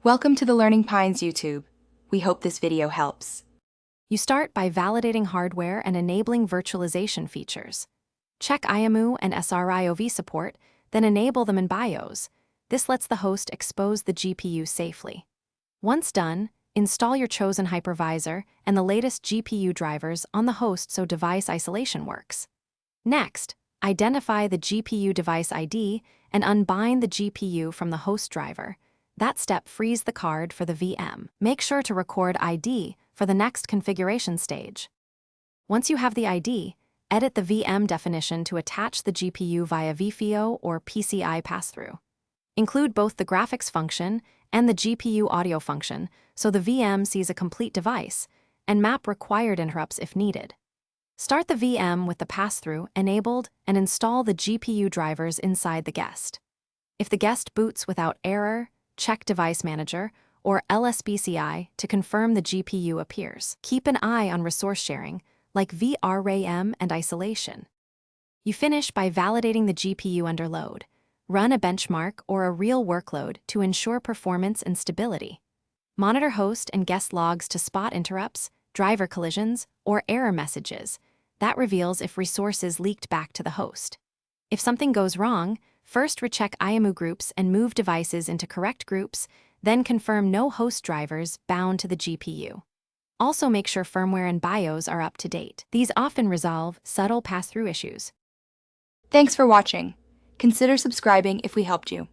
Welcome to the Learning Pines YouTube. We hope this video helps. You start by validating hardware and enabling virtualization features. Check IMU and SRIOV support, then enable them in BIOS. This lets the host expose the GPU safely. Once done, install your chosen hypervisor and the latest GPU drivers on the host so device isolation works. Next, identify the GPU device ID and unbind the GPU from the host driver. That step frees the card for the VM. Make sure to record ID for the next configuration stage. Once you have the ID, edit the VM definition to attach the GPU via VFIO or PCI passthrough. Include both the graphics function and the GPU audio function so the VM sees a complete device, and map required interrupts if needed. Start the VM with the passthrough enabled and install the GPU drivers inside the guest. If the guest boots without error, check Device Manager or LSBCI to confirm the GPU appears. Keep an eye on resource sharing, like VRAM and isolation. You finish by validating the GPU under load. Run a benchmark or a real workload to ensure performance and stability. Monitor host and guest logs to spot interrupts, driver collisions, or error messages. That reveals if resources leaked back to the host. If something goes wrong, first recheck IMU groups and move devices into correct groups, then confirm no host drivers bound to the GPU. Also make sure firmware and BIOS are up to date. These often resolve subtle pass-through issues. Thanks for watching. Consider subscribing if we helped you.